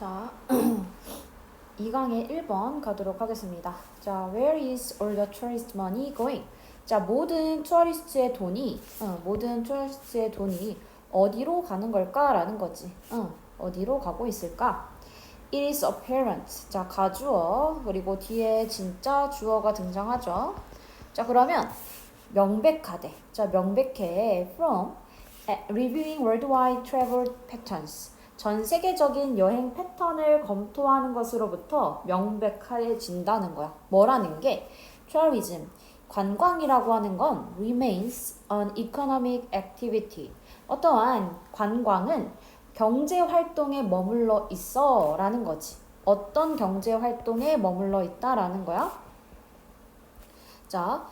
자, 2강의 1번 가도록 하겠습니다. 자, where is all the tourist money going? 자, 모든 투어리스트의 돈이 어디로 가는 걸까? 라는 거지. 어디로 가고 있을까? It is apparent. 자, 가주어, 그리고 뒤에 진짜 주어가 등장하죠. 자, 그러면 명백하대. 자, 명백해. From reviewing worldwide travel patterns. 전 세계적인 여행 패턴을 검토하는 것으로부터 명백해진다는 거야. 뭐라는 게? tourism, 관광이라고 하는 건 remains an economic activity. 어떠한 관광은 경제 활동에 머물러 있어 라는 거지. 어떤 경제 활동에 머물러 있다라는 거야? 자,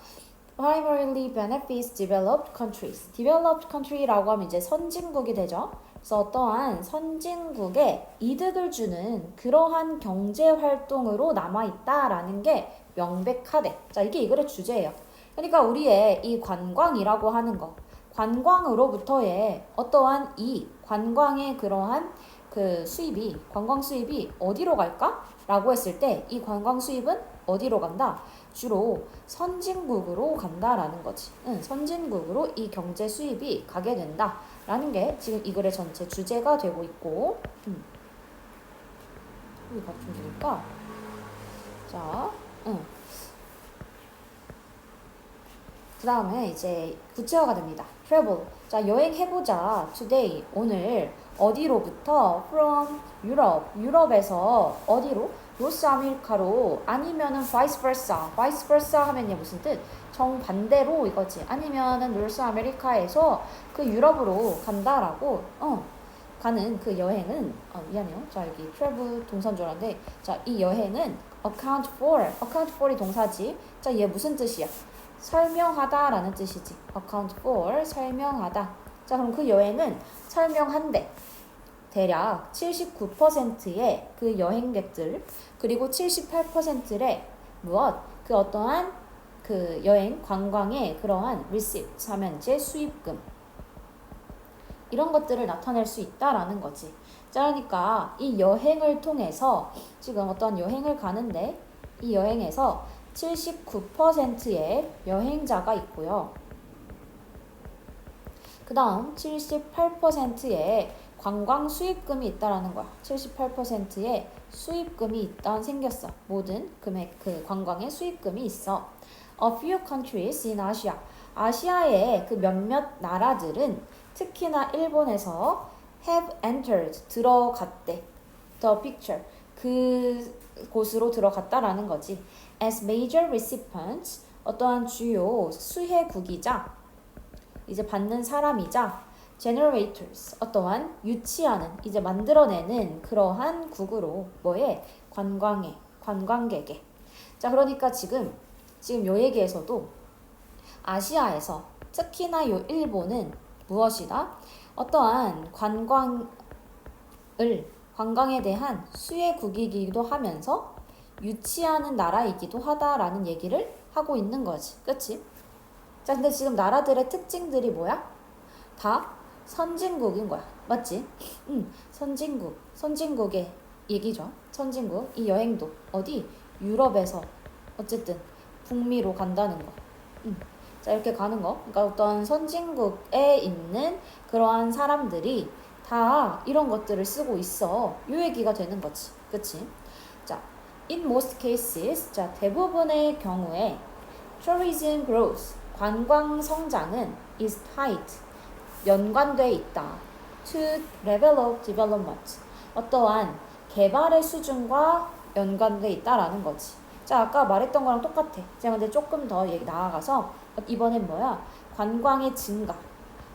primarily benefits developed countries. developed country라고 하면 이제 선진국이 되죠. 그래서 어떠한 선진국에 이득을 주는 그러한 경제 활동으로 남아있다라는 게 명백하대. 자, 이게 이 글의 주제예요. 그러니까 우리의 이 관광이라고 하는 거, 관광으로부터의 어떠한 이 관광의 그러한 그 수입이, 관광 수입이 어디로 갈까? 라고 했을 때 이 관광 수입은 어디로 간다? 주로 선진국으로 간다라는 거지. 선진국으로 이 경제 수입이 가게 된다. 라는 게 지금 이 글의 전체 주제가 되고 있고, 여기 같은 줄일까? 자, 그 다음에 이제 구체화가 됩니다. travel. 자, 여행해보자. today. 오늘 어디로부터? from Europe. 유럽에서 어디로? 노스 아메리카로. 아니면은 vice versa. vice versa 하면 무슨 뜻? 정반대로 이거지. 아니면은 노스 아메리카에서 그 유럽으로 간다라고 가는 그 여행은 미안해요. 자, 여기 travel 동사인 줄 알았는데, 자, 이 여행은 account for이 동사지. 자, 얘 무슨 뜻이야? 설명하다 라는 뜻이지. account for, 설명하다. 자, 그럼 그 여행은 설명한대. 대략 79%의 그 여행객들, 그리고 78%의 무엇? 그 어떠한 그 여행, 관광의 그러한 receipt 하면 이제 수입금. 이런 것들을 나타낼 수 있다라는 거지. 자, 그러니까 이 여행을 통해서 지금 어떤 여행을 가는데 이 여행에서 79%의 여행자가 있고요. 그 다음 78%의 관광 수입금이 있다라는 거야. 78%의 수입금이 일단 생겼어. 모든 금액, 그 관광의 수입금이 있어. A few countries in Asia. 아시아의 그 몇몇 나라들은 특히나 일본에서 have entered, 들어갔대. The picture, 그 곳으로 들어갔다라는 거지. As major recipients, 어떠한 주요 수혜국이자 이제 받는 사람이자 generators, 어떠한 유치하는, 이제 만들어내는 그러한 국으로 뭐에? 관광객에. 자, 그러니까 지금 요 얘기에서도 아시아에서 특히나 요 일본은 무엇이다? 어떠한 관광에 대한 수혜국이기도 하면서 유치하는 나라이기도 하다라는 얘기를 하고 있는 거지. 그치? 자, 근데 지금 나라들의 특징들이 뭐야? 다 선진국인 거야. 맞지? 선진국의 얘기죠. 선진국. 이 여행도 어디? 유럽에서 어쨌든 북미로 간다는 거. 자, 이렇게 가는 거. 그러니까 어떤 선진국에 있는 그러한 사람들이 다 이런 것들을 쓰고 있어. 요 얘기가 되는 거지. 그치? 자, in most cases, 자, 대부분의 경우에 tourism growth, 관광 성장은 is tied, 연관돼 있다. to level of development, 어떠한 개발의 수준과 연관돼 있다라는 거지. 자, 아까 말했던 거랑 똑같아. 제가 근데 조금 더 얘기 나아가서 이번엔 뭐야? 관광의 증가,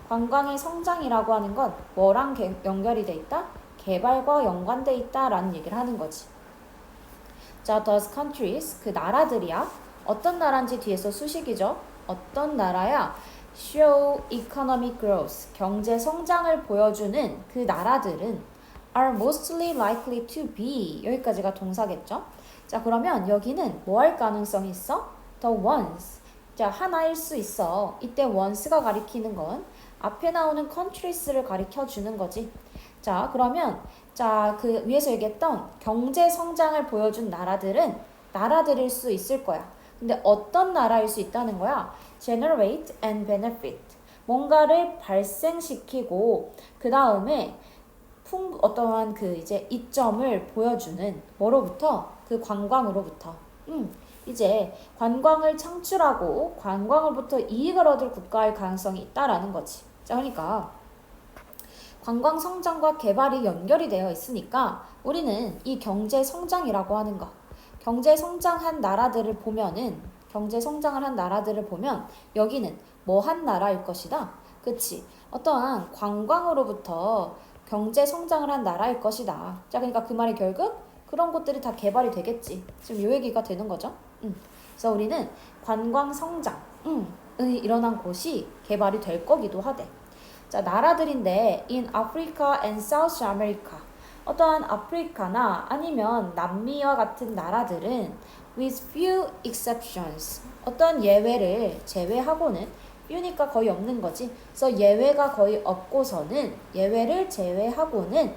관광의 성장이라고 하는 건 뭐랑 연결이 돼 있다? 개발과 연관돼 있다라는 얘기를 하는 거지. 자, those countries, 그 나라들이야. 어떤 나라인지 뒤에서 수식이죠. 어떤 나라야? show economic growth, 경제 성장을 보여주는 그 나라들은 are mostly likely to be, 여기까지가 동사겠죠. 자, 그러면 여기는 뭐 할 가능성이 있어? the ones. 자, 하나일 수 있어. 이때 ones가 가리키는 건 앞에 나오는 countries를 가리켜 주는 거지. 자, 그러면 자, 그 위에서 얘기했던 경제 성장을 보여준 나라들은 나라들일 수 있을 거야. 근데 어떤 나라일 수 있다는 거야? generate and benefit. 뭔가를 발생시키고 그 다음에 어떠한 그 이제 이점을 보여주는 뭐로부터? 그 관광으로부터. 이제 관광을 창출하고 관광으로부터 이익을 얻을 국가일 가능성이 있다라는 거지. 자, 그러니까 관광 성장과 개발이 연결이 되어 있으니까 우리는 이 경제 성장이라고 하는 거, 경제 성장한 나라들을 보면은 경제 성장을 한 나라들을 보면 여기는 뭐 한 나라일 것이다. 그치? 어떠한 관광으로부터 경제 성장을 한 나라일 것이다. 자, 그러니까 그 말이 결국 그런 곳들이 다 개발이 되겠지. 지금 요 얘기가 되는 거죠. 그래서 우리는 관광 성장이 일어난 곳이 개발이 될 거기도 하대. 자, 나라들인데 in Africa and South America. 어떠한 아프리카나 아니면 남미와 같은 나라들은 with few exceptions. 어떤 예외를 제외하고는 few니까 거의 없는 거지. 그래서 예외가 거의 없고서는 예외를 제외하고는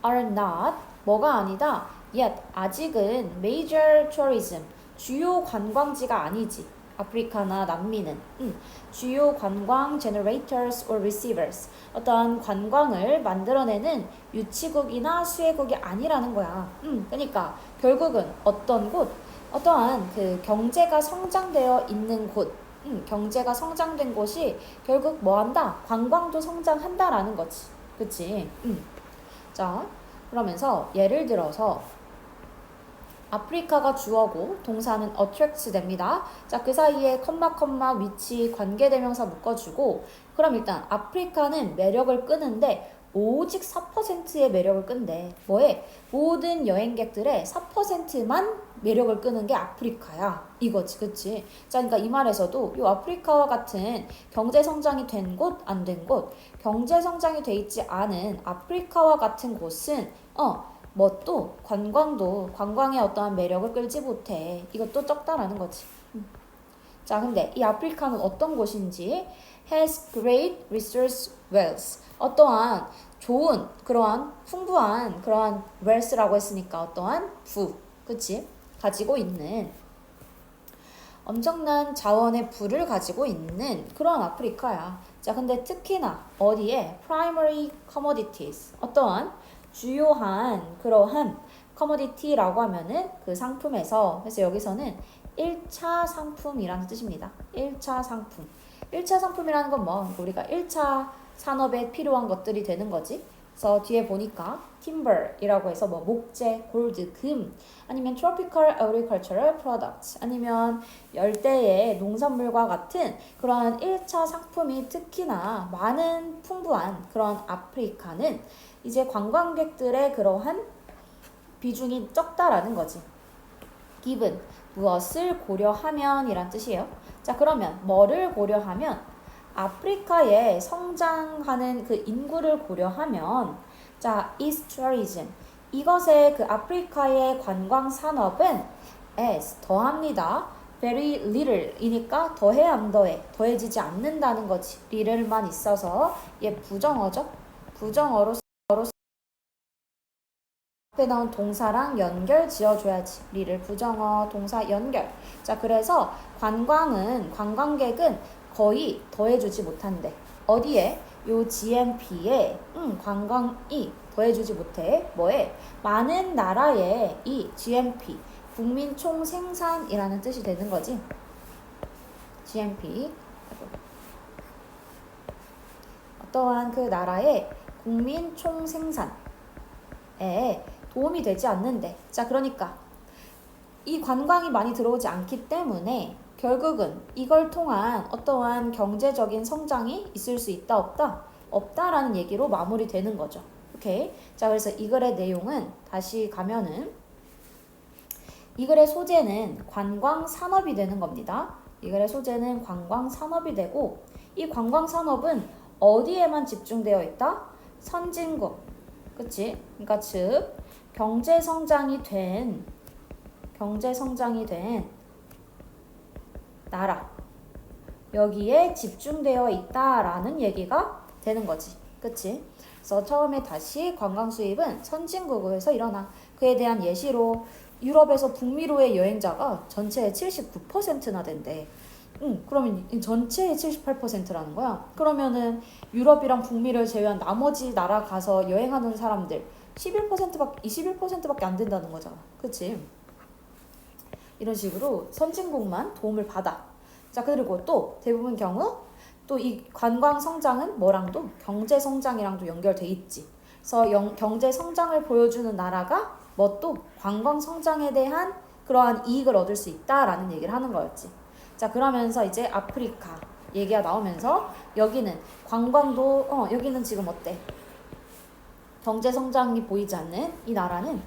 are not 뭐가 아니다. yet 아직은 major tourism 주요 관광지가 아니지. 아프리카나 남미는 주요 관광 generators or receivers 어떠한 관광을 만들어내는 유치국이나 수혜국이 아니라는 거야. 그러니까 결국은 어떤 곳, 어떠한 그 경제가 성장되어 있는 곳, 경제가 성장된 곳이 결국 뭐한다? 관광도 성장한다라는 거지. 그치? 자, 그러면서 예를 들어서 아프리카가 주어고 동사는 attracts 됩니다. 자, 그 사이에 컴마 위치 관계대명사 묶어주고 그럼 일단 아프리카는 매력을 끄는데 오직 4%의 매력을 끈대. 뭐에? 모든 여행객들의 4%만 매력을 끄는 게 아프리카야. 이거지, 그치? 자, 그러니까 이 말에서도 이 아프리카와 같은 경제 성장이 된 곳, 안 된 곳, 경제 성장이 돼 있지 않은 아프리카와 같은 곳은 뭐 또 관광의 어떠한 매력을 끌지 못해. 이것도 적다라는 거지. 자, 근데 이 아프리카는 어떤 곳인지 has great resource wealth. 어떠한 좋은 그러한 풍부한 그러한 wealth라고 했으니까 어떠한 그치? 가지고 있는 엄청난 자원의 부를 가지고 있는 그런 아프리카야. 자, 근데 특히나 어디에 primary commodities 어떠한 주요한 그러한 커머디티라고 하면은 그 상품에서 그래서 여기서는 1차 상품이라는 뜻입니다. 1차 상품. 1차 상품이라는 건 뭐 우리가 1차 산업에 필요한 것들이 되는 거지. 그래서 뒤에 보니까 timber이라고 해서 뭐 목재, 골드, 금 아니면 tropical agricultural products 아니면 열대의 농산물과 같은 그러한 1차 상품이 특히나 많은 풍부한 그런 아프리카는 이제 관광객들의 그러한 비중이 적다라는 거지. given 무엇을 고려하면 이란 뜻이에요. 자, 그러면 뭐를 고려하면 아프리카에 성장하는 그 인구를 고려하면 자, is tourism 이것의 그 아프리카의 관광 산업은 as 더합니다. very little 이니까 더해 안 더해 더해지지 않는다는 거지. little만 있어서 얘 부정어죠. 부정어로 앞에 나온 동사랑 연결 지어줘야지. 리를 부정어 동사 연결. 자, 그래서 관광객은 거의 더해주지 못한대. 어디에? 요 GNP에 관광이 더해주지 못해. 뭐에? 많은 나라의 이 GNP 국민 총 생산이라는 뜻이 되는 거지. GNP 어떠한 그 나라의 국민 총 생산에 도움이 되지 않는데. 자, 그러니까 이 관광이 많이 들어오지 않기 때문에 결국은 이걸 통한 어떠한 경제적인 성장이 있을 수 있다 없다? 없다라는 얘기로 마무리되는 거죠. 오케이. 자, 그래서 이 글의 내용은 다시 가면은 이 글의 소재는 관광 산업이 되는 겁니다. 이 글의 소재는 관광 산업이 되고 이 관광 산업은 어디에만 집중되어 있다? 선진국. 그치? 그러니까 즉 경제 성장이 된 나라 여기에 집중되어 있다라는 얘기가 되는 거지. 그치? 그래서 처음에 다시 관광 수입은 선진국에서 일어나. 그에 대한 예시로 유럽에서 북미로의 여행자가 전체의 79%나 된대. 그러면 전체의 78%라는 거야. 그러면은 유럽이랑 북미를 제외한 나머지 나라 가서 여행하는 사람들 21%밖에 안 된다는 거잖아. 그치? 이런 식으로 선진국만 도움을 받아. 자, 그리고 또 대부분 경우 또 이 관광 성장은 뭐랑도 경제 성장이랑도 연결돼 있지. 그래서 경제 성장을 보여주는 나라가 뭐 또 관광 성장에 대한 그러한 이익을 얻을 수 있다라는 얘기를 하는 거였지. 자, 그러면서 이제 아프리카 얘기가 나오면서 여기는 관광도 여기는 지금 어때? 경제 성장이 보이지 않는 이 나라는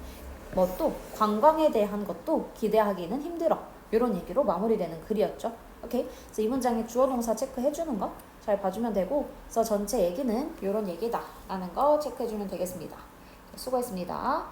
뭐 또 관광에 대한 것도 기대하기는 힘들어. 이런 얘기로 마무리되는 글이었죠. 오케이. 그래서 이 문장의 주어 동사 체크해주는 거 잘 봐주면 되고, 그래서 전체 얘기는 이런 얘기다 라는 거 체크해주면 되겠습니다. 수고했습니다.